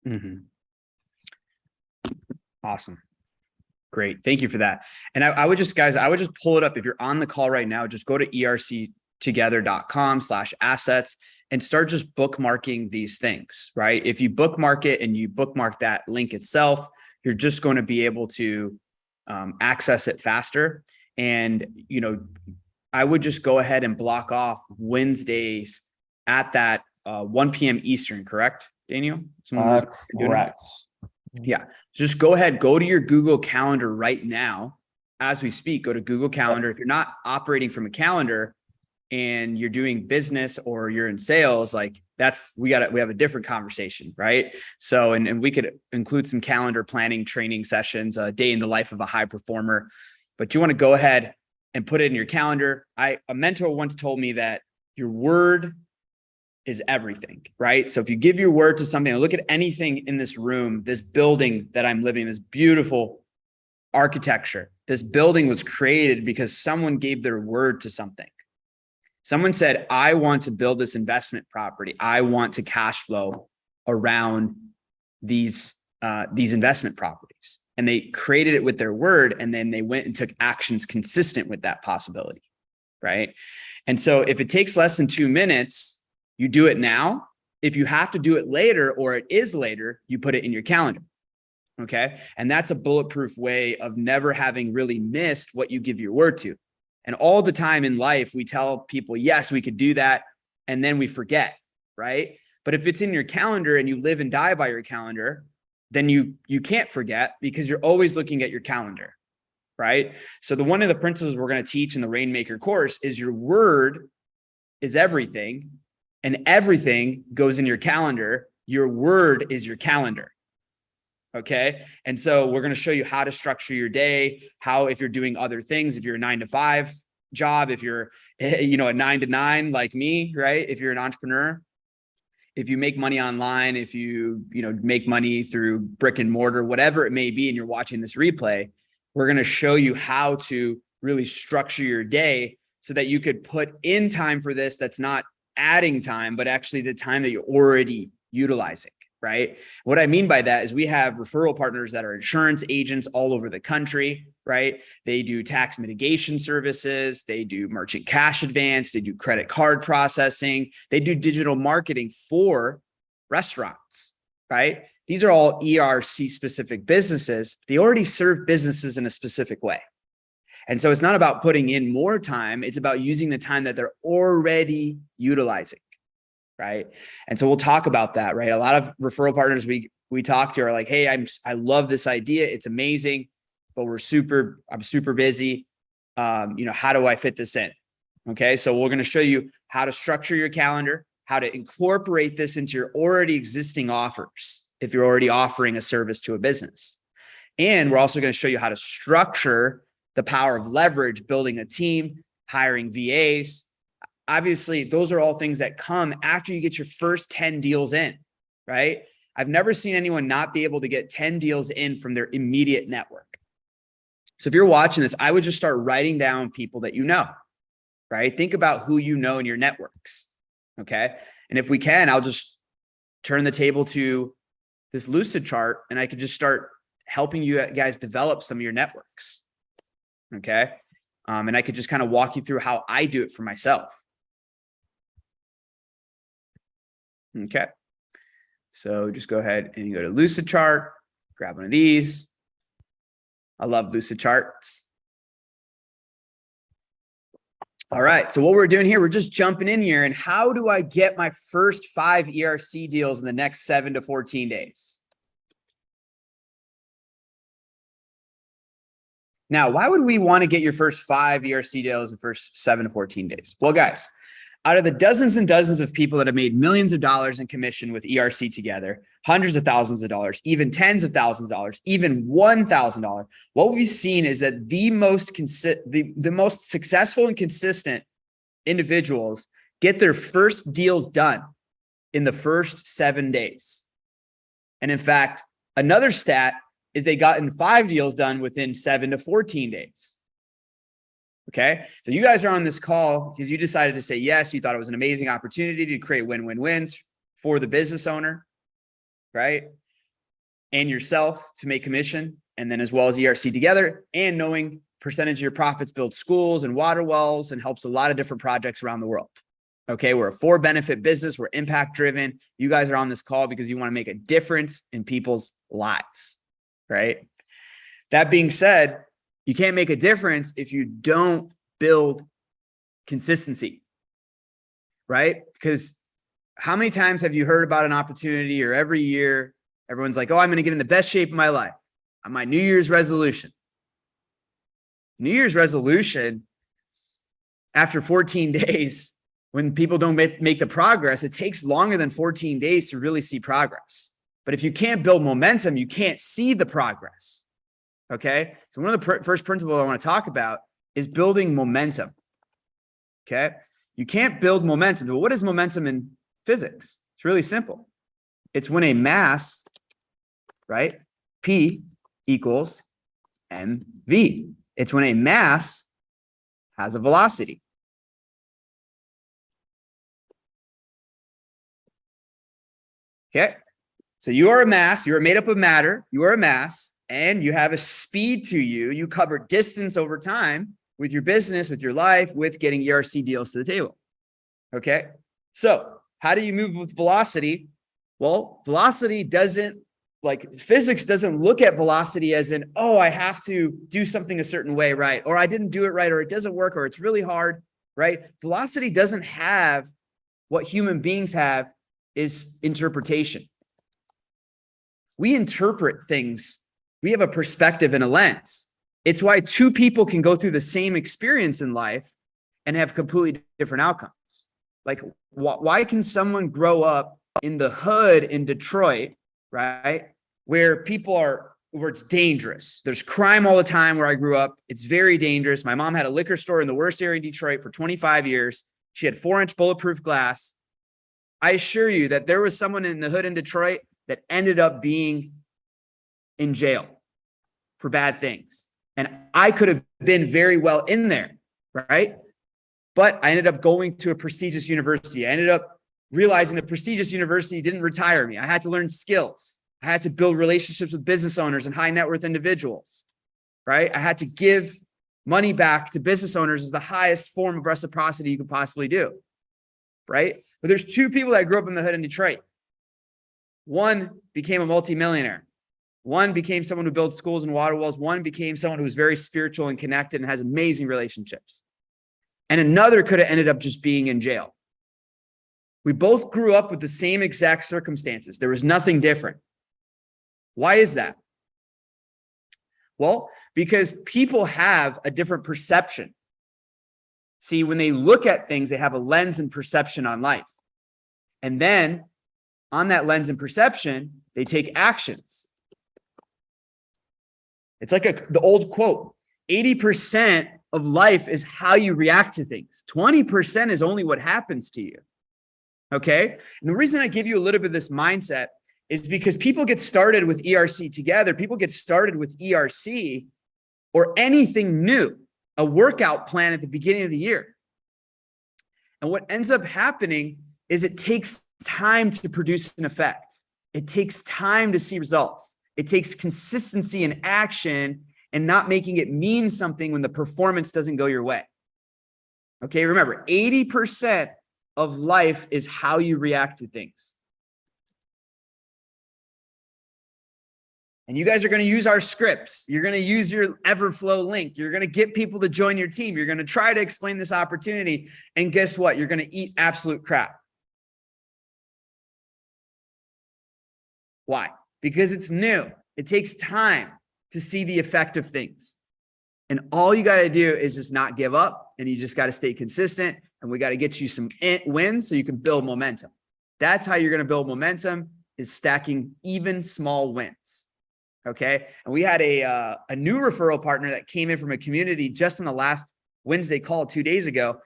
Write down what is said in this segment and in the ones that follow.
Mhm. Awesome. Great. Thank you for that. And I would just, guys, I would just pull it up. If you're on the call right now, just go to erctogether.com/assets and start just bookmarking these things, right? If you bookmark it and you bookmark that link itself, you're just going to be able to access it faster. And, you know, I would just go ahead and block off Wednesdays at that 1 p.m. Eastern, correct, Daniel? Correct. Yeah. Just go ahead, go to your Google Calendar right now. As we speak, go to Google Calendar. If you're not operating from a calendar and you're doing business or you're in sales, like we have a different conversation, right? So, and we could include some calendar planning training sessions, a day in the life of a high performer, but you want to go ahead and put it in your calendar. A mentor once told me that your word is everything, right? So if you give your word to something, look at anything in this room, this building that I'm living in, this beautiful architecture, this building was created because someone gave their word to something. Someone said, I want to build this investment property. I want to cash flow around these investment properties. And they created it with their word. And then they went and took actions consistent with that possibility, right? And so if it takes less than 2 minutes, you do it now. If you have to do it later or it is later, you put it in your calendar. Okay. And that's a bulletproof way of never having really missed what you give your word to. And all the time in life, we tell people, yes, we could do that. And then we forget, right? But if it's in your calendar and you live and die by your calendar, then you can't forget because you're always looking at your calendar, right? So one of the principles we're going to teach in the Rainmaker course is your word is everything. And everything goes in your calendar. Your word is your calendar. Okay. And so we're going to show you how to structure your day, how, if you're doing other things, if you're a 9-to-5 job, if you're, a 9-to-9 like me, right? If you're an entrepreneur, if you make money online, if you make money through brick and mortar, whatever it may be, and you're watching this replay, we're going to show you how to really structure your day so that you could put in time for this. That's not adding time, but actually the time that you're already utilizing, right? What I mean by that is we have referral partners that are insurance agents all over the country, right? They do tax mitigation services. They do merchant cash advance. They do credit card processing. They do digital marketing for restaurants, right? These are all ERC specific businesses. They already serve businesses in a specific way. And so it's not about putting in more time. It's about using the time that they're already utilizing, right? And so we'll talk about that, right? A lot of referral partners we talk to are like, hey, I love this idea. It's amazing, but I'm super busy. How do I fit this in? Okay. So we're going to show you how to structure your calendar, how to incorporate this into your already existing offers if you're already offering a service to a business. And we're also going to show you how to structure the power of leverage, building a team, hiring VAs. Obviously, those are all things that come after you get your first 10 deals in, right? I've never seen anyone not be able to get 10 deals in from their immediate network. So if you're watching this, I would just start writing down people that you know, right? Think about who you know in your networks, okay? And if we can, I'll just turn the table to this Lucid chart and I could just start helping you guys develop some of your networks. Okay. And I could just kind of walk you through how I do it for myself. Okay. So just go ahead and go to Lucid chart, grab one of these. I love Lucid charts. All right. So what we're doing here, we're just jumping in here. And how do I get my first 5 ERC deals in the next 7 to 14 days? Now, why would we want to get your first 5 ERC deals in the first 7 to 14 days? Well, guys, out of the dozens and dozens of people that have made millions of dollars in commission with ERC together, hundreds of thousands of dollars, even tens of thousands of dollars, even $1,000, what we've seen is that the most successful and consistent individuals get their first deal done in the first 7 days. And in fact, another stat is they gotten 5 deals done within 7 to 14 days. Okay. So you guys are on this call because you decided to say yes. You thought it was an amazing opportunity to create win-win-wins for the business owner, right? and yourself to make commission, and then as well as ERC together, and knowing percentage of your profits build schools and water wells and helps a lot of different projects around the world. Okay, we're a for-benefit business. We're impact-driven. You guys are on this call because you want to make a difference in people's lives, right? That being said, you can't make a difference if you don't build consistency, right? Because how many times have you heard about an opportunity, or every year everyone's like, oh, I'm going to get in the best shape of my life on my New Year's resolution. New Year's resolution, after 14 days, when people don't make the progress, it takes longer than 14 days to really see progress. But if you can't build momentum, you can't see the progress. Okay. So one of the first principles I want to talk about is building momentum. Okay. You can't build momentum. But what is momentum in physics? It's really simple. It's when a mass, right? P equals mv. It's when a mass has a velocity. Okay. So you are a mass, you are made up of matter, you are a mass, and you have a speed to you. You cover distance over time with your business, with your life, with getting ERC deals to the table. Okay. So how do you move with velocity? Well, velocity doesn't, like, physics doesn't look at velocity as in, oh, I have to do something a certain way, right? Or I didn't do it right, or it doesn't work, or it's really hard, right? Velocity doesn't have what human beings have, is interpretation. We interpret things. We have a perspective and a lens. It's why two people can go through the same experience in life and have completely different outcomes. Like, why can someone grow up in the hood in Detroit, right, where it's dangerous? There's crime all the time where I grew up. It's very dangerous. My mom had a liquor store in the worst area in Detroit for 25 years. She had 4-inch bulletproof glass. I assure you that there was someone in the hood in Detroit that ended up being in jail for bad things. And I could have been very well in there, right? But I ended up going to a prestigious university. I ended up realizing the prestigious university didn't retire me. I had to learn skills. I had to build relationships with business owners and high net worth individuals, right? I had to give money back to business owners as the highest form of reciprocity you could possibly do, right? But there's two people that grew up in the hood in Detroit. One became a multimillionaire. One became someone who built schools and water wells. One became someone who's very spiritual and connected and has amazing relationships. And another could have ended up just being in jail. We both grew up with the same exact circumstances. There was nothing different. Why is that? Well, because people have a different perception. See, when they look at things, they have a lens and perception on life. And then on that lens and perception, they take actions. It's like the old quote, 80% of life is how you react to things. 20% is only what happens to you. Okay. And the reason I give you a little bit of this mindset is because people get started with ERC together. People get started with ERC or anything new, a workout plan at the beginning of the year. And what ends up happening is it takes time to produce an effect. It takes time to see results. It takes consistency and action and not making it mean something when the performance doesn't go your way. Okay, remember, 80% of life is how you react to things. And you guys are going to use our scripts. You're going to use your Everflow link. You're going to get people to join your team. You're going to try to explain this opportunity. And guess what? You're going to eat absolute crap. Why? Because it's new. It takes time to see the effect of things. And all you got to do is just not give up. And you just got to stay consistent. And we got to get you some wins so you can build momentum. That's how you're going to build momentum, is stacking even small wins. Okay. And we had a new referral partner that came in from a community just in the last Wednesday call 2 days ago.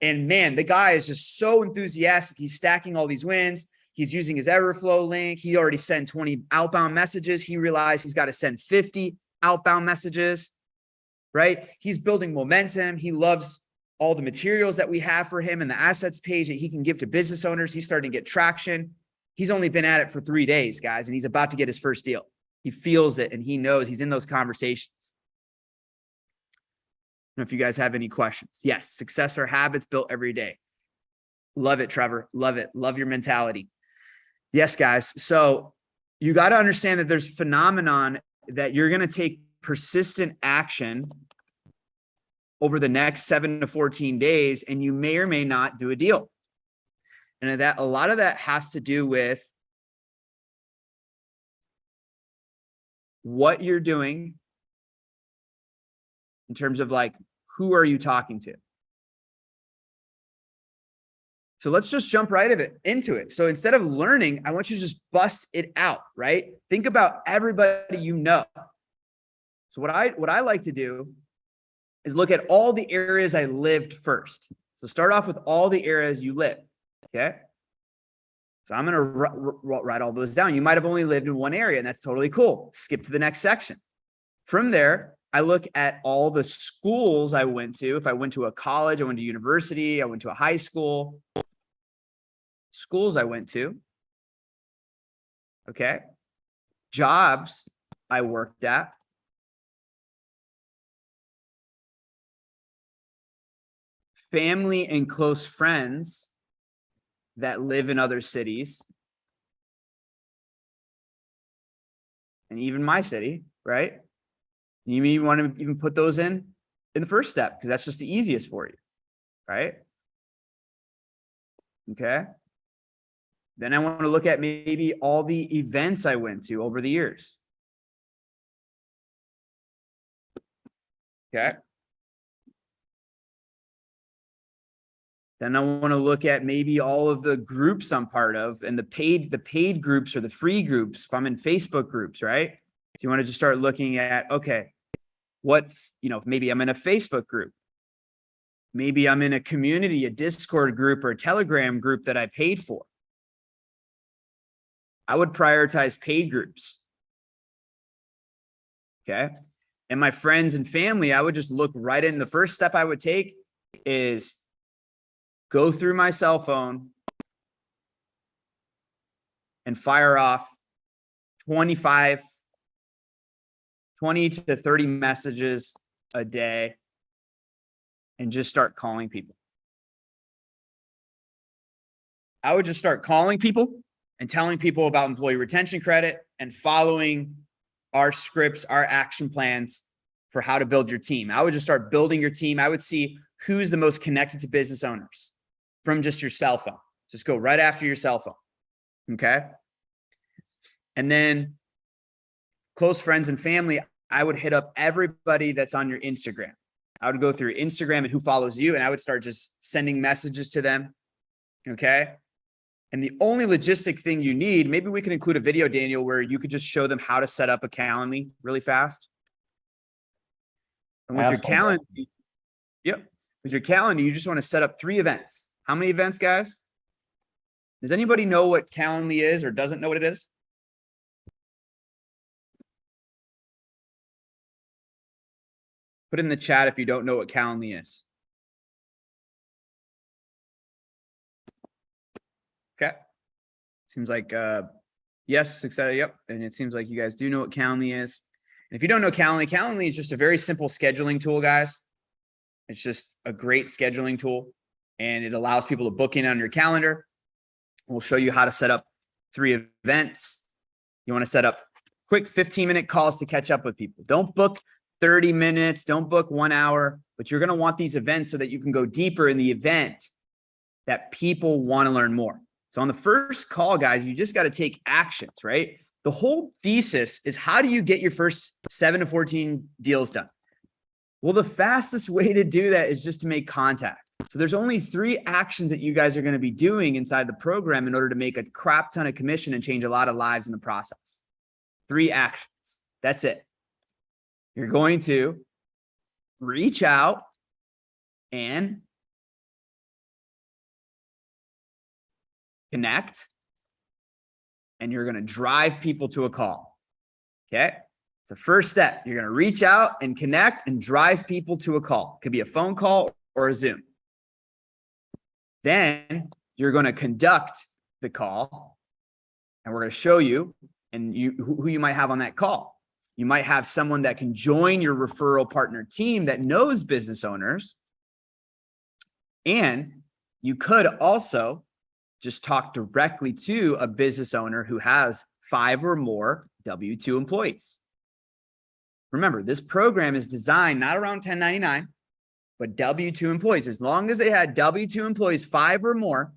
And man, the guy is just so enthusiastic. He's stacking all these wins. He's using his Everflow link. He already sent 20 outbound messages. He realized he's got to send 50 outbound messages, right? He's building momentum. He loves all the materials that we have for him and the assets page that he can give to business owners. He's starting to get traction. He's only been at it for 3 days, guys, and he's about to get his first deal. He feels it and he knows he's in those conversations. I don't know if you guys have any questions. Yes, success are habits built every day. Love it, Trevor. Love it. Love your mentality. Yes, guys. So you got to understand that there's phenomenon that you're going to take persistent action over the next 7 to 14 days, and you may or may not do a deal. And that a lot of that has to do with what you're doing in terms of like, who are you talking to? So let's just jump right into it. So instead of learning, I want you to just bust it out, right? Think about everybody you know. So what I like to do is look at all the areas I lived first. So start off with all the areas you live, okay? So I'm going to write all those down. You might have only lived in one area, and that's totally cool. Skip to the next section. From there, I look at all the schools I went to. If I went to a college, I went to university, I went to a high school, schools I went to, okay? Jobs I worked at. Family and close friends that live in other cities. And even my city, right? You may want to even put those in the first step because that's just the easiest for you, right? Okay. Then I want to look at maybe all the events I went to over the years. Okay. Then I want to look at maybe all of the groups I'm part of and the paid groups or the free groups. If I'm in Facebook groups, right? So you want to just start looking at, okay, what, maybe I'm in a Facebook group. Maybe I'm in a community, a Discord group or a Telegram group that I paid for. I would prioritize paid groups. Okay. And my friends and family, I would just look right in. The first step I would take is go through my cell phone and fire off 20 to 30 messages a day and just start calling people. I would just start calling people and telling people about employee retention credit and following our scripts, our action plans for how to build your team. I would just start building your team. I would see who's the most connected to business owners from just your cell phone. Just go right after your cell phone. Okay. And then close friends and family, I would hit up everybody that's on your Instagram. I would go through Instagram and who follows you, and I would start just sending messages to them. Okay. And the only logistic thing you need, maybe we can include a video, Daniel, where you could just show them how to set up a Calendly really fast. And with your Calendly, yep. With your Calendly, you just want to set up 3 events. How many events, guys? Does anybody know what Calendly is or doesn't know what it is? Put in the chat if you don't know what Calendly is. Okay. Seems like, yes, success. Yep. And it seems like you guys do know what Calendly is. And if you don't know Calendly is just a very simple scheduling tool, guys. It's just a great scheduling tool, and it allows people to book in on your calendar. We'll show you how to set up 3 events. You want to set up quick 15-minute calls to catch up with people. Don't book 30 minutes. Don't book 1 hour, but you're going to want these events so that you can go deeper in the event that people want to learn more. So on the first call, guys, you just got to take actions, right? The whole thesis is how do you get your first 7 to 14 deals done? Well, the fastest way to do that is just to make contact. So there's only 3 actions that you guys are going to be doing inside the program in order to make a crap ton of commission and change a lot of lives in the process. 3 actions. That's it. You're going to reach out and connect, and you're going to drive people to a call. Okay. It's the first step. You're going to reach out and connect and drive people to a call. It could be a phone call or a Zoom. Then you're going to conduct the call, and we're going to show you And who you might have on that call. You might have someone that can join your referral partner team that knows business owners. And you could also just talk directly to a business owner who has 5 or more W-2 employees. Remember, this program is designed not around 1099, but W-2 employees. As long as they had W-2 employees, 5 or more,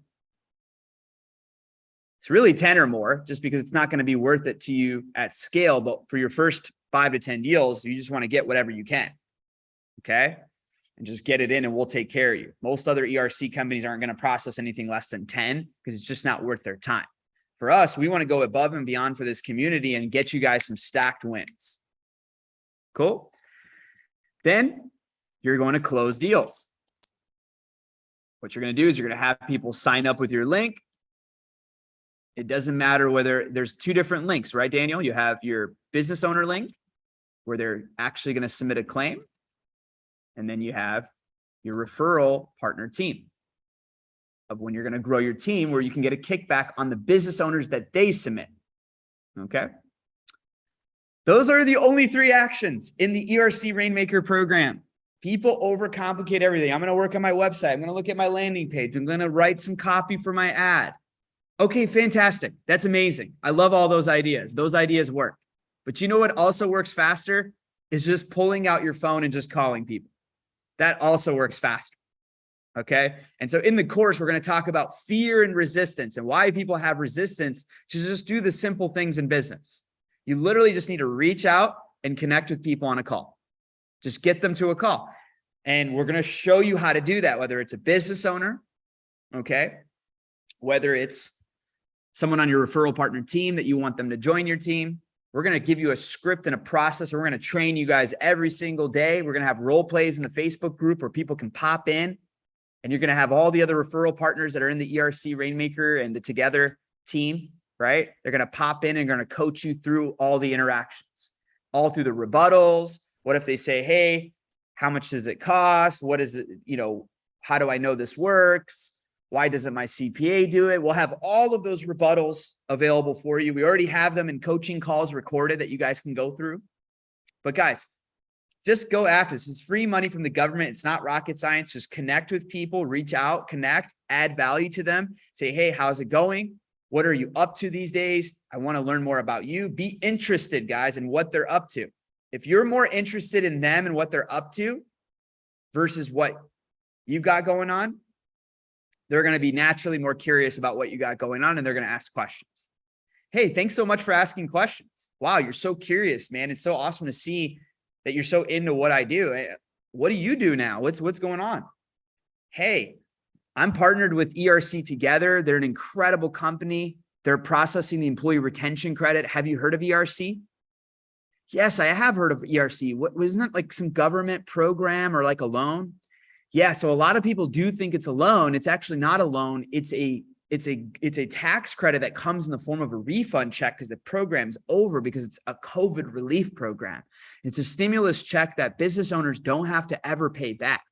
it's really 10 or more, just because it's not going to be worth it to you at scale. But for your first 5 to 10 deals, you just want to get whatever you can. Okay. And just get it in and we'll take care of you. Most other ERC companies aren't going to process anything less than 10 because it's just not worth their time. For us, we want to go above and beyond for this community and get you guys some stacked wins. Cool. Then you're going to close deals. What you're going to do is you're going to have people sign up with your link. It doesn't matter whether there's 2 different links, right, Daniel? You have your business owner link where they're actually going to submit a claim. And then you have your referral partner team of when you're going to grow your team where you can get a kickback on the business owners that they submit. Okay. Those are the only 3 actions in the ERC Rainmaker program. People overcomplicate everything. I'm going to work on my website. I'm going to look at my landing page. I'm going to write some copy for my ad. Okay, fantastic. That's amazing. I love all those ideas. Those ideas work. But you know what also works faster is just pulling out your phone and just calling people. That also works faster. Okay. And so in the course, we're going to talk about fear and resistance and why people have resistance to just do the simple things in business. You literally just need to reach out and connect with people on a call. Just get them to a call. And we're going to show you how to do that, whether it's a business owner, okay, whether it's someone on your referral partner team that you want them to join your team. We're going to give you a script and a process. And we're going to train you guys every single day. We're going to have role plays in the Facebook group where people can pop in, and you're going to have all the other referral partners that are in the ERC Rainmaker and the Together team, right? They're going to pop in and going to coach you through all the interactions, all through the rebuttals. What if they say, hey, how much does it cost? What is it? You know, how do I know this works? Why doesn't my CPA do it? We'll have all of those rebuttals available for you. We already have them in coaching calls recorded that you guys can go through. But guys, just go after this. It's free money from the government. It's not rocket science. Just connect with people, reach out, connect, add value to them. Say, hey, how's it going? What are you up to these days? I want to learn more about you. Be interested, guys, in what they're up to. If you're more interested in them and what they're up to versus what you've got going on, they're going to be naturally more curious about what you got going on, and they're going to ask questions. Hey, thanks so much for asking questions. Wow, you're so curious, man. It's so awesome to see that you're so into what I do. What do you do now? What's going on? Hey, I'm partnered with ERC Together. They're an incredible company. They're processing the employee retention credit. Have you heard of ERC? Yes, I have heard of ERC. Wasn't it like some government program or like a loan? Yeah, so a lot of people do think it's a loan. It's actually not a loan. It's a tax credit that comes in the form of a refund check because the program's over, because it's a COVID relief program. It's a stimulus check that business owners don't have to ever pay back.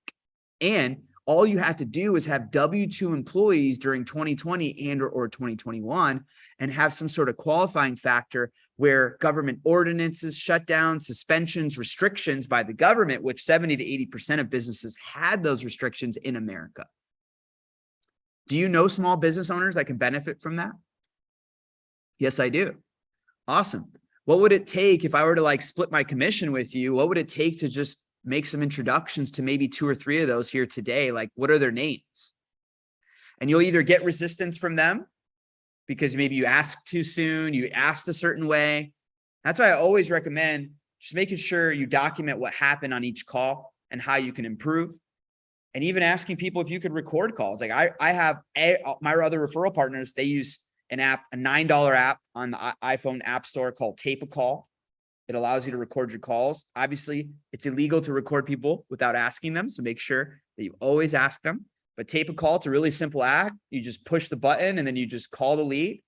And all you have to do is have W-2 employees during 2020 and or 2021 and have some sort of qualifying factor where government ordinances, shutdowns, suspensions, restrictions by the government, which 70 to 80% of businesses had those restrictions in America. Do you know small business owners that can benefit from that? Yes, I do. Awesome. What would it take if I were to like split my commission with you? What would it take to just make some introductions to maybe 2 or 3 of those here today? Like, what are their names? And you'll either get resistance from them because maybe you asked too soon, you asked a certain way. That's why I always recommend just making sure you document what happened on each call and how you can improve. And even asking people if you could record calls. Like I have my other referral partners, they use an app, a $9 app on the iPhone App Store called Tape a Call. It allows you to record your calls. Obviously, it's illegal to record people without asking them. So make sure that you always ask them. But Tape a Call, it's a really simple act. You just push the button and then you just call the lead.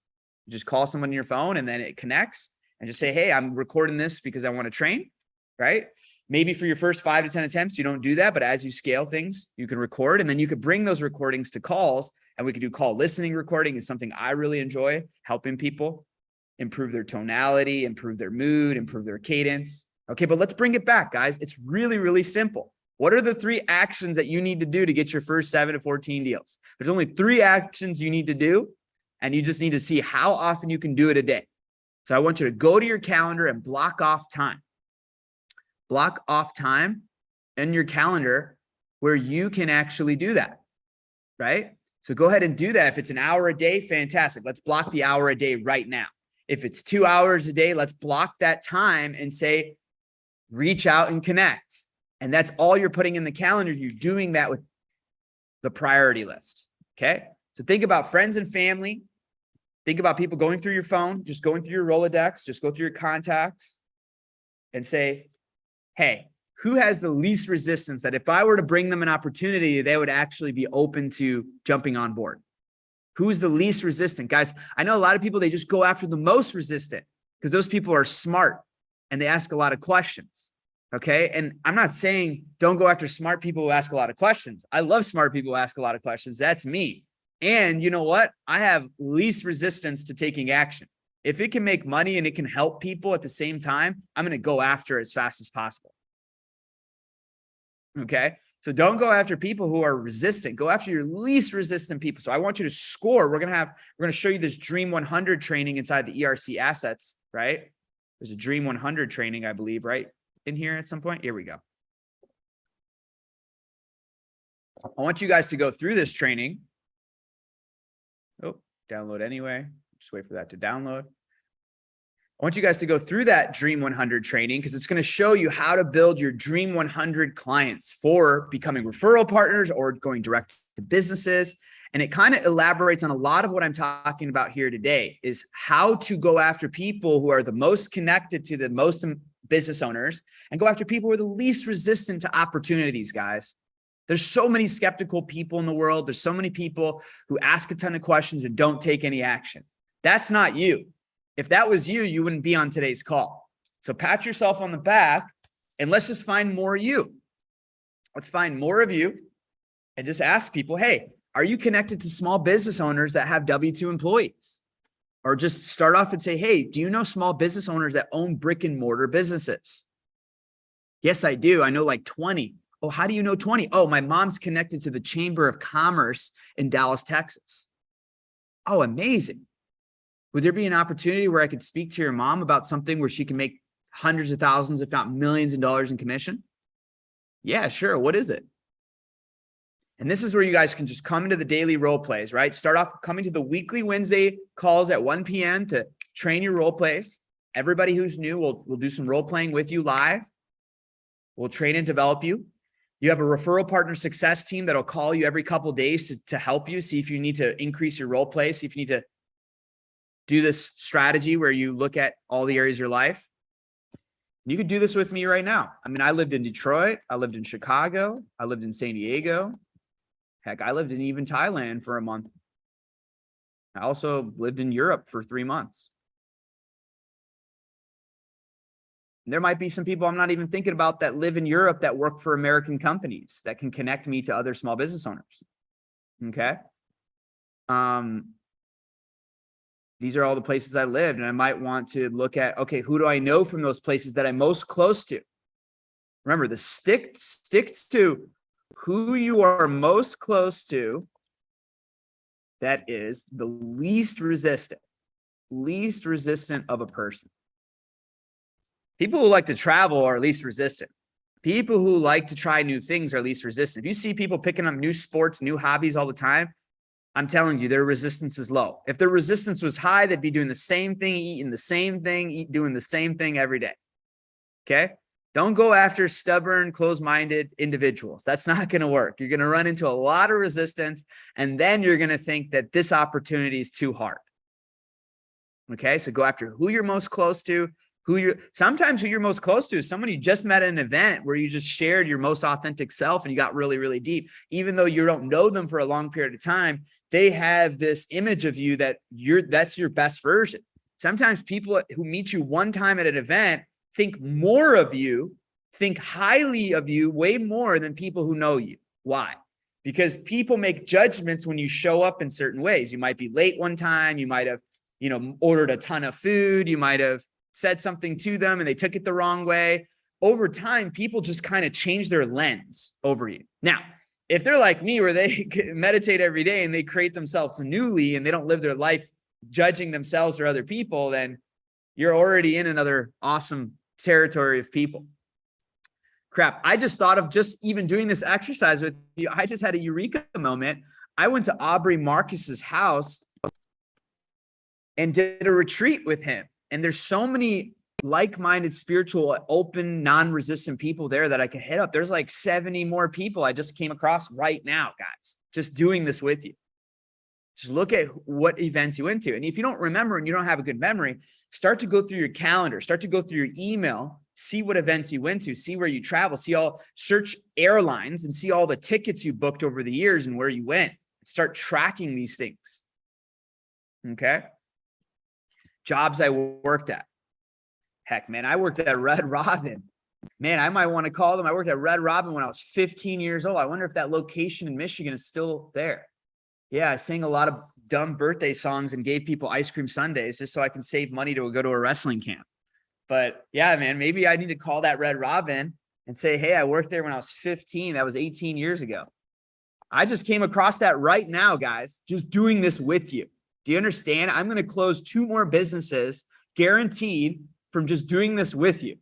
You just call someone on your phone and then it connects and just say, hey, I'm recording this because I want to train, right? Maybe for your first 5 to 10 attempts, you don't do that. But as you scale things, you can record and then you could bring those recordings to calls, and we could do call listening recording. It's something I really enjoy, helping people improve their tonality, improve their mood, improve their cadence. Okay, but let's bring it back, guys. It's really, really simple. What are the 3 actions that you need to do to get your first 7 to 14 deals? There's only 3 actions you need to do, and you just need to see how often you can do it a day. So I want you to go to your calendar and block off time. Block off time in your calendar where you can actually do that, right? So go ahead and do that. If it's an hour a day, fantastic. Let's block the hour a day right now. If it's 2 hours a day, let's block that time and say, reach out and connect. And that's all you're putting in the calendar. You're doing that with the priority list. Okay. So think about friends and family. Think about people going through your phone, just going through your Rolodex, just go through your contacts and say, hey, who has the least resistance that if I were to bring them an opportunity, they would actually be open to jumping on board? Who's the least resistant? Guys, I know a lot of people, they just go after the most resistant because those people are smart and they ask a lot of questions. Okay. And I'm not saying don't go after smart people who ask a lot of questions. I love smart people who ask a lot of questions. That's me. And you know what? I have least resistance to taking action. If it can make money and it can help people at the same time, I'm going to go after it as fast as possible. Okay. So don't go after people who are resistant. Go after your least resistant people. So I want you to score. We're going to show you this Dream 100 training inside the ERC assets, right? There's a Dream 100 training, I believe, right in here at some point. Here we go. I want you guys to go through this training. Oh, download anyway. Just wait for that to download. I want you guys to go through that Dream 100 training because it's going to show you how to build your Dream 100 clients for becoming referral partners or going direct to businesses. And it kind of elaborates on a lot of what I'm talking about here today is how to go after people who are the most connected to the most business owners and go after people who are the least resistant to opportunities, guys. There's so many skeptical people in the world. There's so many people who ask a ton of questions and don't take any action. That's not you. If that was you, you wouldn't be on today's call. So pat yourself on the back and let's just find more of you. Let's find more of you and just ask people, hey, are you connected to small business owners that have W-2 employees? Or just start off and say, hey, do you know small business owners that own brick and mortar businesses? Yes, I do. I know like 20. Oh, how do you know 20? Oh, my mom's connected to the Chamber of Commerce in Dallas, Texas. Oh, amazing. Would there be an opportunity where I could speak to your mom about something where she can make hundreds of thousands, if not millions of dollars in commission? Yeah, sure. What is it? And this is where you guys can just come into the daily role plays, right? Start off coming to the weekly Wednesday calls at 1 p.m. to train your role plays. Everybody who's new, we'll do some role playing with you live. We'll train and develop you. You have a referral partner success team that'll call you every couple of days to help you, see if you need to increase your role play, see if you need to do this strategy where you look at all the areas of your life. You could do this with me right now. I mean, I lived in Detroit. I lived in Chicago. I lived in San Diego. Heck, I lived in even Thailand for a month. I also lived in Europe for 3 months. There might be some people I'm not even thinking about that live in Europe that work for American companies that can connect me to other small business owners. Okay. These are all the places I lived, and I might want to look at, okay, who do I know from those places that I'm most close to? Remember, the stick to who you are most close to. That is the least resistant of a person. People who like to travel are least resistant. People who like to try new things are least resistant. If you see people picking up new sports, new hobbies all the time, I'm telling you, their resistance is low. If their resistance was high, they'd be doing the same thing, eating the same thing, doing the same thing every day. Okay? Don't go after stubborn, closed-minded individuals. That's not going to work. You're going to run into a lot of resistance, and then you're going to think that this opportunity is too hard. Okay? So go after who you're most close to, sometimes who you're most close to is someone you just met at an event where you just shared your most authentic self and you got really, really deep. Even though you don't know them for a long period of time, they have this image of you that's your best version. Sometimes people who meet you one time at an event think more of you, think highly of you way more than people who know you. Why? Because people make judgments when you show up in certain ways. You might be late one time. You might have, you know, ordered a ton of food. You might have said something to them and they took it the wrong way. Over time, people just kind of change their lens over you. Now, if they're like me, where they meditate every day and they create themselves newly and they don't live their life judging themselves or other people, then you're already in another awesome territory of people. Crap. I just thought of just even doing this exercise with you. I just had a eureka moment. I went to Aubrey Marcus's house and did a retreat with him. And there's so many like-minded, spiritual, open, non-resistant people there that I could hit up. There's like 70 more people I just came across right now, guys, just doing this with you. Just look at what events you went to. And if you don't remember and you don't have a good memory, start to go through your calendar, start to go through your email, see what events you went to, see where you travel, search airlines and see all the tickets you booked over the years and where you went. Start tracking these things. Okay. Jobs I worked at. Heck, man, I worked at Red Robin. Man, I might want to call them. I worked at Red Robin when I was 15 years old. I wonder if that location in Michigan is still there. Yeah, I sang a lot of dumb birthday songs and gave people ice cream sundaes just so I can save money to go to a wrestling camp. But yeah, man, maybe I need to call that Red Robin and say, hey, I worked there when I was 15. That was 18 years ago. I just came across that right now, guys, just doing this with you. Do you understand? I'm going to close 2 more businesses guaranteed from just doing this with you,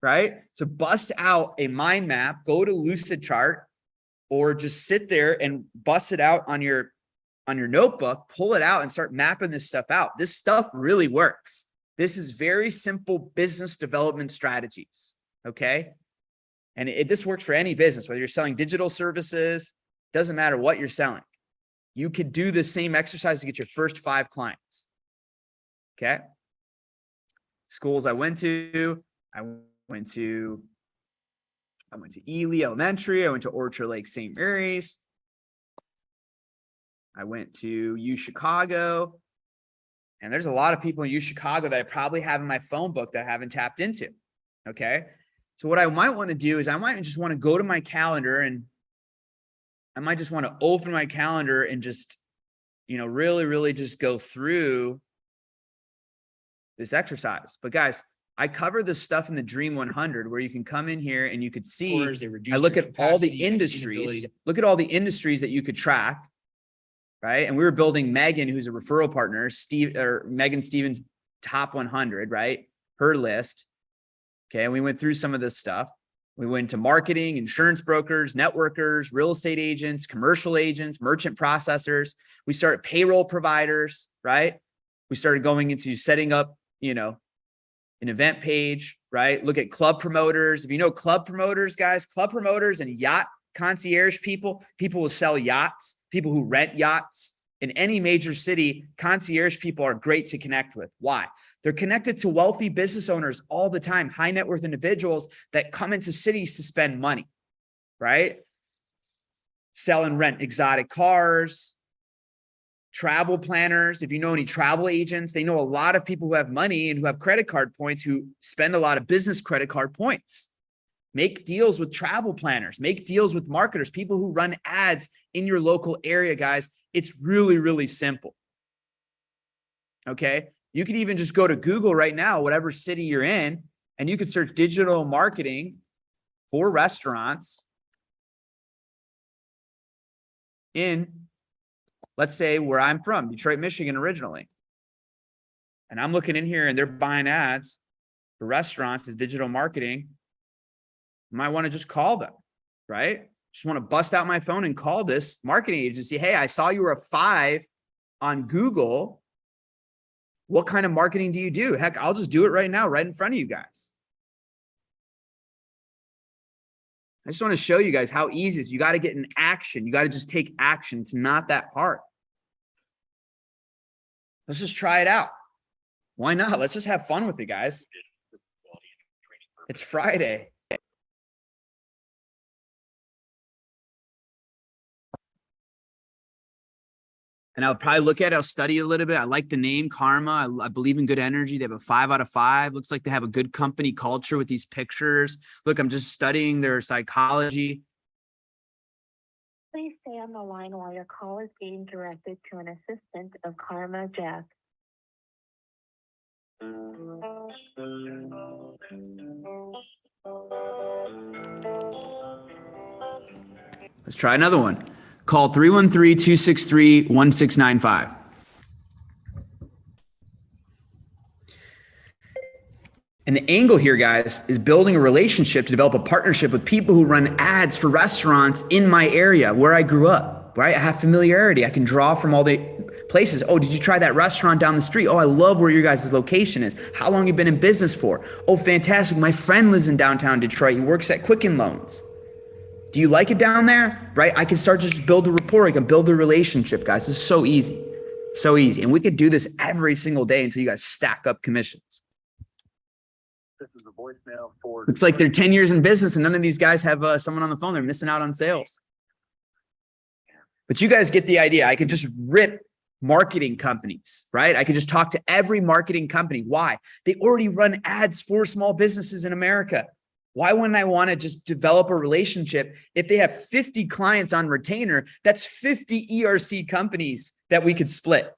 right? So bust out a mind map, go to Lucid Chart, or just sit there and bust it out on your notebook, pull it out and start mapping this stuff out. This stuff really works. This is very simple business development strategies, okay? And this works for any business, whether you're selling digital services, doesn't matter what you're selling. You could do the same exercise to get your first 5 clients, okay? Schools I went to Ely Elementary. I went to Orchard Lake St. Mary's. I went to U Chicago. And there's a lot of people in U Chicago that I probably have in my phone book that I haven't tapped into. Okay. So what I might want to do is I might just want to go to my calendar, and I might just want to open my calendar and just, you know, really, really just go through this exercise. But guys, I cover this stuff in the Dream 100, where you can come in here and you could see, I look at all the industries, look at all the industries that you could track. Right. And we were building Megan, who's a referral partner, Megan Stevens, top 100, right? Her list. Okay. And we went through some of this stuff. We went to marketing, insurance brokers, networkers, real estate agents, commercial agents, merchant processors. We started payroll providers, right? We started going into setting up, you know, an event page, right? Look at club promoters. If you know club promoters, guys, club promoters and yacht concierge people will sell yachts, people who rent yachts. In any major city, concierge people are great to connect with. Why? They're connected to wealthy business owners all the time, high net worth individuals that come into cities to spend money, right? Sell and rent exotic cars, travel planners. If you know any travel agents, they know a lot of people who have money and who have credit card points, who spend a lot of business credit card points. Make deals with travel planners, make deals with marketers, people who run ads in your local area, guys. It's really, really simple. Okay. You could even just go to Google right now, whatever city you're in, and you could search digital marketing for restaurants in, let's say, where I'm from, Detroit, Michigan, originally. And I'm looking in here and they're buying ads for restaurants as digital marketing. You might want to just call them, right? Just want to bust out my phone and call this marketing agency. Hey, I saw you were a 5 on Google. What kind of marketing do you do? Heck, I'll just do it right now, right in front of you guys. I just want to show you guys how easy it is. You got to get in action. You got to just take action. It's not that hard. Let's just try it out. Why not? Let's just have fun with it, guys. It's Friday. And I'll probably look at it. I'll study it a little bit. I like the name Karma. I believe in good energy. They have a 5 out of 5. Looks like they have a good company culture with these pictures. Look, I'm just studying their psychology. Please stay on the line while your call is being directed to an assistant of Karma Jeff. Let's try another one. Call 313-263-1695. And the angle here, guys, is building a relationship to develop a partnership with people who run ads for restaurants in my area where I grew up, right? I have familiarity. I can draw from all the places. Oh, did you try that restaurant down the street? Oh, I love where your guys' location is. How long have you been in business for? Oh, fantastic. My friend lives in downtown Detroit. He works at Quicken Loans. Do you like it down there? Right? I can start to just build a rapport. I can build a relationship, guys. This is so easy. So easy. And we could do this every single day until you guys stack up commissions. This is a voicemail for. Looks like they're 10 years in business and none of these guys have someone on the phone. They're missing out on sales. But you guys get the idea. I could just rip marketing companies, right? I could just talk to every marketing company. Why? They already run ads for small businesses in America. Why wouldn't I want to just develop a relationship? If they have 50 clients on retainer, that's 50 ERC companies that we could split,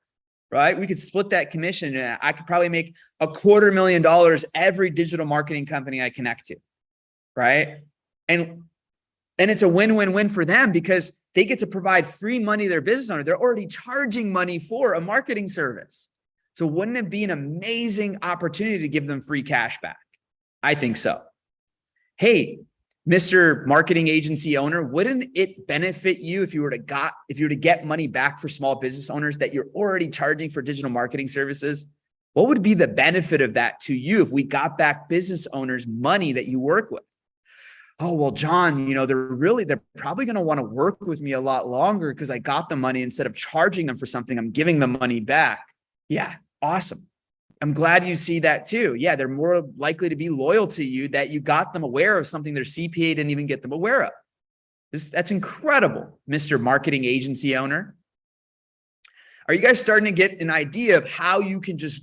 right? We could split that commission and I could probably make $250,000 every digital marketing company I connect to, right? And it's a win-win-win for them because they get to provide free money to their business owner. They're already charging money for a marketing service. So wouldn't it be an amazing opportunity to give them free cash back? I think so. Hey, Mr. Marketing Agency owner, wouldn't it benefit you if you were to get money back for small business owners that you're already charging for digital marketing services? What would be the benefit of that to you if we got back business owners money that you work with? Oh, well, John, they're probably going to want to work with me a lot longer because I got the money instead of charging them for something, I'm giving them money back. Yeah, awesome. I'm glad you see that too. Yeah, they're more likely to be loyal to you that you got them aware of something their CPA didn't even get them aware of. That's incredible, Mr. Marketing Agency owner. Are you guys starting to get an idea of how you can just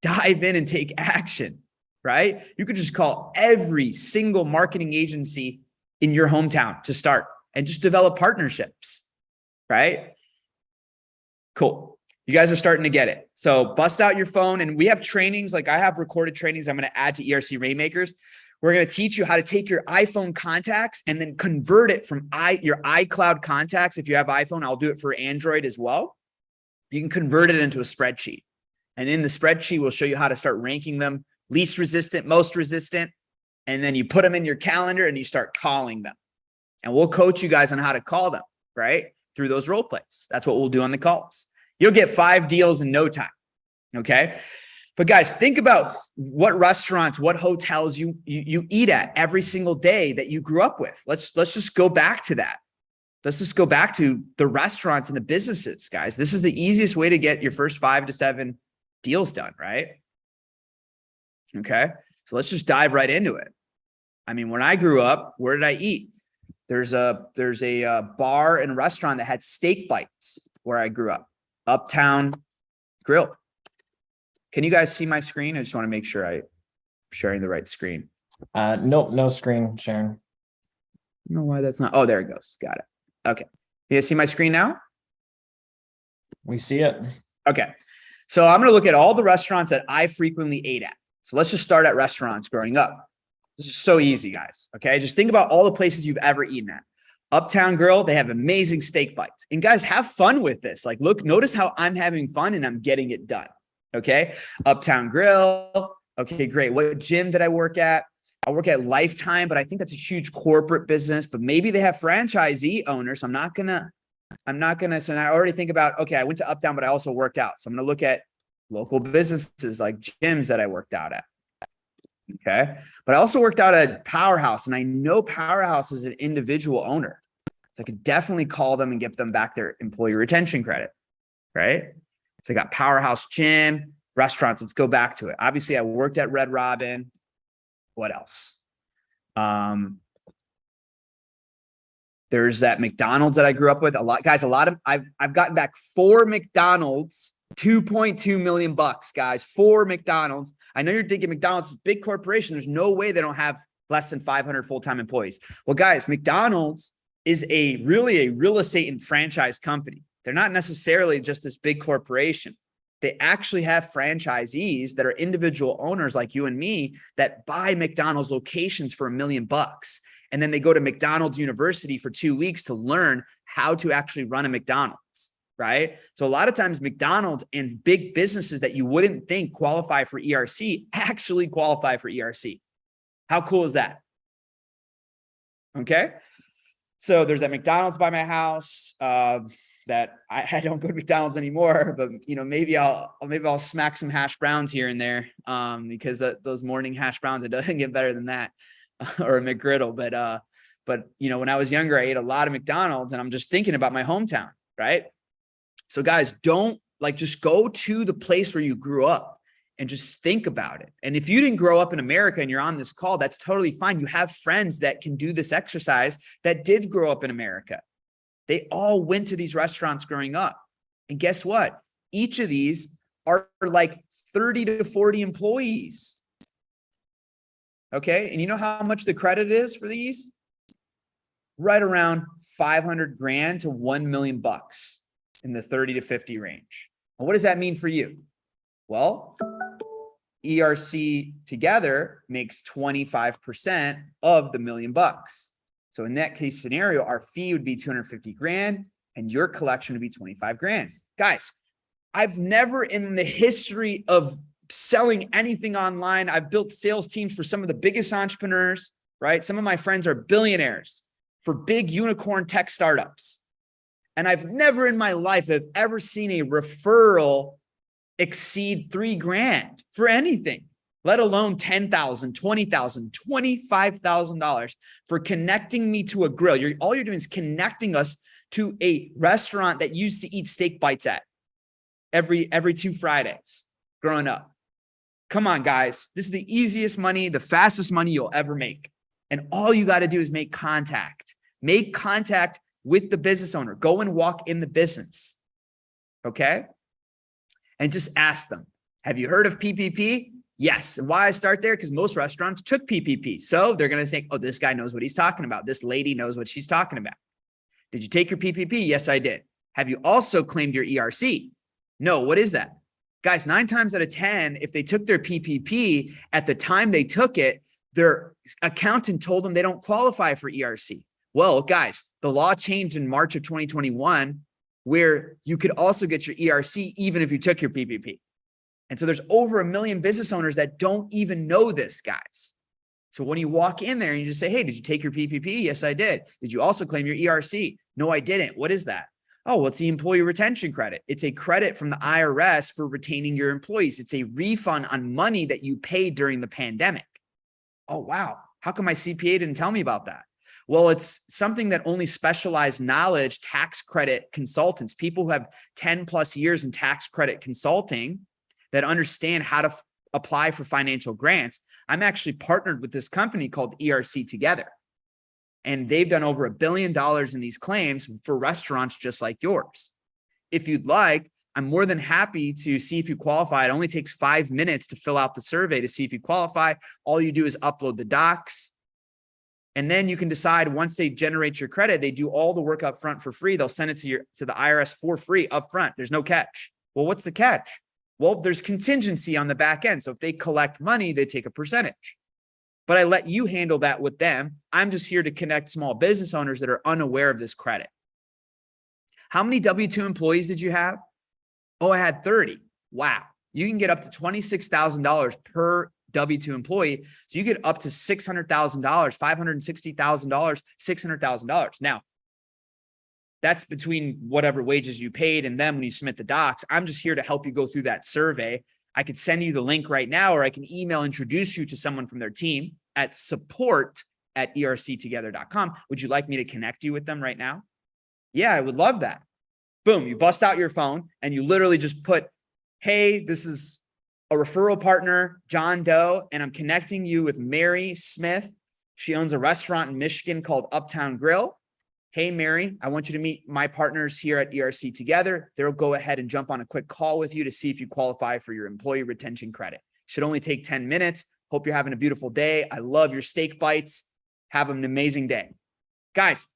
dive in and take action, right? You could just call every single marketing agency in your hometown to start and just develop partnerships, right? Cool. You guys are starting to get it. So bust out your phone and we have trainings. Like I have recorded trainings I'm going to add to ERC Rainmakers. We're going to teach you how to take your iPhone contacts and then convert it from your iCloud contacts. If you have iPhone, I'll do it for Android as well. You can convert it into a spreadsheet. And in the spreadsheet, we'll show you how to start ranking them least resistant, most resistant. And then you put them in your calendar and you start calling them. And we'll coach you guys on how to call them, right? Through those role plays. That's what we'll do on the calls. You'll get 5 deals in no time. Okay. But guys, think about what restaurants, what hotels you eat at every single day that you grew up with. Let's just go back to that. Let's just go back to the restaurants and the businesses, guys. This is the easiest way to get your first 5 to 7 deals done, right? Okay. So let's just dive right into it. I mean, when I grew up, where did I eat? There's a bar and restaurant that had steak bites where I grew up. Uptown Grill. Can you guys see my screen? I just want to make sure I'm sharing the right screen. Nope, no screen sharing. I don't know why that's not. Oh, there it goes. Got it. Okay. You guys see my screen now? We see it. Okay. So I'm going to look at all the restaurants that I frequently ate at. So let's just start at restaurants growing up. This is so easy, guys. Okay. Just think about all the places you've ever eaten at. Uptown Grill, they have amazing steak bites. And guys, have fun with this. Like, look, notice how I'm having fun and I'm getting it done. Okay. Uptown Grill. Okay, great. What gym did I work at? I work at Lifetime, but I think that's a huge corporate business, but maybe they have franchisee owners. So I'm not gonna, so I already think about, okay, I went to Uptown, but I also worked out. So I'm going to look at local businesses like gyms that I worked out at. Okay. But I also worked out at Powerhouse and I know Powerhouse is an individual owner. So I could definitely call them and give them back their employee retention credit. Right. So I got Powerhouse Gym, restaurants. Let's go back to it. Obviously I worked at Red Robin. What else? There's that McDonald's that I grew up with. I've gotten back 4 McDonald's, 2.2 million bucks, guys, 4 McDonald's. I know you're thinking McDonald's is a big corporation. There's no way they don't have less than 500 full-time employees. Well, guys, McDonald's is really a real estate and franchise company. They're not necessarily just this big corporation. They actually have franchisees that are individual owners like you and me that buy McDonald's locations for $1 million. And then they go to McDonald's University for 2 weeks to learn how to actually run a McDonald's, right? So a lot of times McDonald's and big businesses that you wouldn't think qualify for ERC actually qualify for ERC. How cool is that? Okay. So there's that McDonald's by my house, that I don't go to McDonald's anymore, but maybe I'll smack some hash browns here and there, because those morning hash browns, it doesn't get better than that, or a McGriddle. But when I was younger, I ate a lot of McDonald's, and I'm just thinking about my hometown, right? So guys, just go to the place where you grew up and just think about it. And if you didn't grow up in America and you're on this call, that's totally fine. You have friends that can do this exercise that did grow up in America. They all went to these restaurants growing up. And guess what? Each of these are like 30 to 40 employees. Okay. And you know how much the credit is for these? Right around 500 grand to 1 million bucks in the 30 to 50 range. And what does that mean for you? Well, ERC together makes 25% of the $1 million. So in that case scenario, our fee would be 250 grand and your collection would be 25 grand. Guys, I've never in the history of selling anything online, I've built sales teams for some of the biggest entrepreneurs, right? Some of my friends are billionaires for big unicorn tech startups. And I've never in my life have ever seen a referral exceed 3 grand for anything, let alone $10,000, $20,000, $25,000 for connecting me to a grill. All you're doing is connecting us to a restaurant that used to eat steak bites at every 2 Fridays growing up. Come on, guys. This is the easiest money, the fastest money you'll ever make. And all you got to do is make contact. Make contact with the business owner. Go and walk in the business. Okay? And just ask them, have you heard of PPP? Yes. And why I start there? Because most restaurants took PPP. So they're going to think, oh, this guy knows what he's talking about. This lady knows what she's talking about. Did you take your PPP? Yes, I did. Have you also claimed your ERC? No. What is that? Guys, 9 times out of 10, if they took their PPP at the time they took it, their accountant told them they don't qualify for ERC. Well, guys, the law changed in March of 2021 where you could also get your ERC even if you took your PPP. And so there's over 1 million business owners that don't even know this, guys. So when you walk in there and you just say, hey, did you take your PPP? Yes, I did. Did you also claim your ERC? No, I didn't. What is that? Oh, well, it's the employee retention credit. It's a credit from the IRS for retaining your employees. It's a refund on money that you paid during the pandemic. Oh, wow. How come my CPA didn't tell me about that? Well, it's something that only specialized knowledge tax credit consultants, people who have 10 plus years in tax credit consulting that understand how to apply for financial grants. I'm actually partnered with this company called ERC Together. And they've done over $1 billion in these claims for restaurants just like yours. If you'd like, I'm more than happy to see if you qualify. It only takes 5 minutes to fill out the survey to see if you qualify. All you do is upload the docs. And then you can decide once they generate your credit, they do all the work up front for free. They'll send it to the IRS for free up front. There's no catch. Well, what's the catch? Well, there's contingency on the back end. So if they collect money, they take a percentage. But I let you handle that with them. I'm just here to connect small business owners that are unaware of this credit. How many W-2 employees did you have? Oh, I had 30. Wow. You can get up to $26,000 per W-2 employee. So you get up to $600,000, $560,000, $600,000. Now, that's between whatever wages you paid and then when you submit the docs. I'm just here to help you go through that survey. I could send you the link right now, or I can introduce you to someone from their team at support@erctogether.com. Would you like me to connect you with them right now? Yeah, I would love that. Boom, you bust out your phone and you literally just put, hey, this is a referral partner, John Doe, and I'm connecting you with Mary Smith. She owns a restaurant in Michigan called Uptown Grill. Hey, Mary, I want you to meet my partners here at ERC Together. They'll go ahead and jump on a quick call with you to see if you qualify for your employee retention credit. Should only take 10 minutes. Hope you're having a beautiful day. I love your steak bites. Have an amazing day. Guys,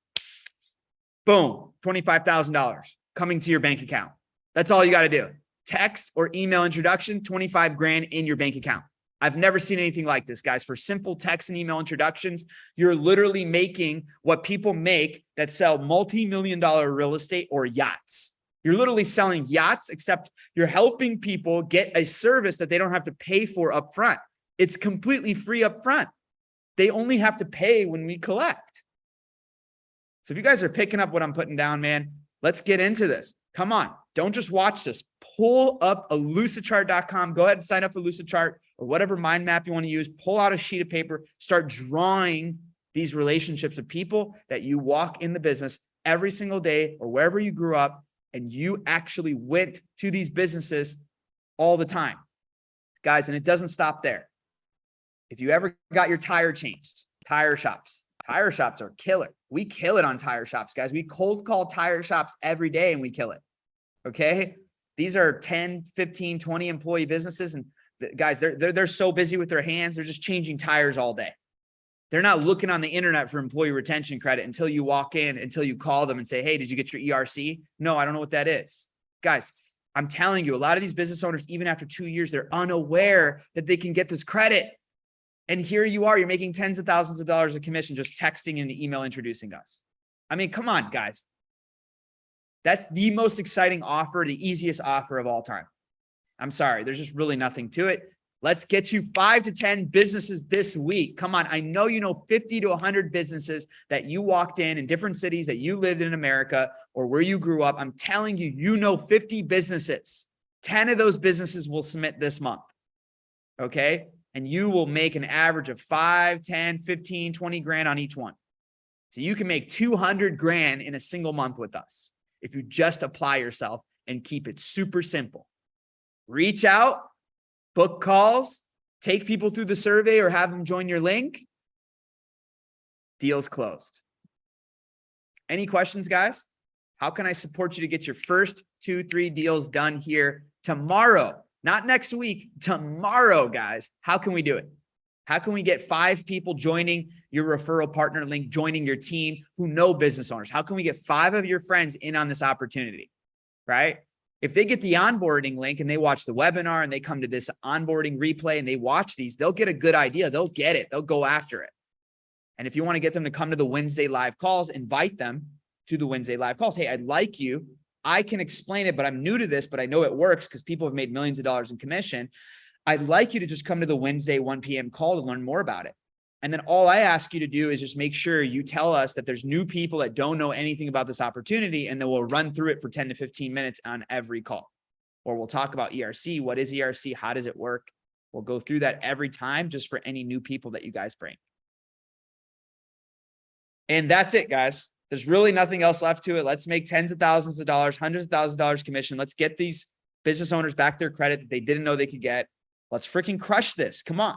boom, $25,000 coming to your bank account. That's all you got to do. text or email introduction, 25 grand in your bank account. I've never seen anything like this, guys. For simple text and email introductions, you're literally making what people make that sell multi-million-dollar real estate or yachts. You're literally selling yachts, except you're helping people get a service that they don't have to pay for upfront. It's completely free upfront. They only have to pay when we collect. So if you guys are picking up what I'm putting down, man, let's get into this. Come on. Don't just watch this. Pull up a lucidchart.com. Go ahead and sign up for Lucidchart or whatever mind map you want to use. Pull out a sheet of paper. Start drawing these relationships of people that you walk in the business every single day or wherever you grew up, and you actually went to these businesses all the time. Guys, and it doesn't stop there. If you ever got your tire changed, tire shops are killer. We kill it on tire shops, guys. We cold call tire shops every day and we kill it. Okay. These are 10, 15, 20 employee businesses. And guys, they're so busy with their hands. They're just changing tires all day. They're not looking on the internet for employee retention credit until you walk in, until you call them and say, hey, did you get your ERC? No, I don't know what that is. Guys, I'm telling you, a lot of these business owners, even after 2 years, they're unaware that they can get this credit. And here you are, you're making tens of thousands of dollars of commission just texting and email introducing us. I mean, come on, guys. That's the most exciting offer, the easiest offer of all time. I'm sorry, there's just really nothing to it. Let's get you 5 to 10 businesses this week. Come on, I know you know 50 to 100 businesses that you walked in different cities that you lived in America or where you grew up. I'm telling you, you know 50 businesses. 10 of those businesses will submit this month, okay? And you will make an average of 5, 10, 15, 20 grand on each one. So you can make 200 grand in a single month with us if you just apply yourself and keep it super simple. Reach out, book calls, take people through the survey or have them join your link. Deals closed. Any questions, guys? How can I support you to get your first 2-3 deals done here tomorrow? Not next week, tomorrow, guys. How can we do it? How can we get 5 people joining your referral partner link, joining your team who know business owners? How can we get 5 of your friends in on this opportunity, right? If they get the onboarding link and they watch the webinar and they come to this onboarding replay and they watch these, they'll get a good idea. They'll get it. They'll go after it. And if you want to get them to come to the Wednesday live calls, invite them to the Wednesday live calls. Hey, I'd like you. I can explain it, but I'm new to this, but I know it works because people have made millions of dollars in commission. I'd like you to just come to the Wednesday 1 p.m. call to learn more about it. And then all I ask you to do is just make sure you tell us that there's new people that don't know anything about this opportunity, and then we'll run through it for 10 to 15 minutes on every call. Or we'll talk about ERC. What is ERC? How does it work? We'll go through that every time just for any new people that you guys bring. And that's it, guys. There's really nothing else left to it. Let's make tens of thousands of dollars, hundreds of thousands of dollars commission. Let's get these business owners back their credit that they didn't know they could get. Let's freaking crush this. Come on.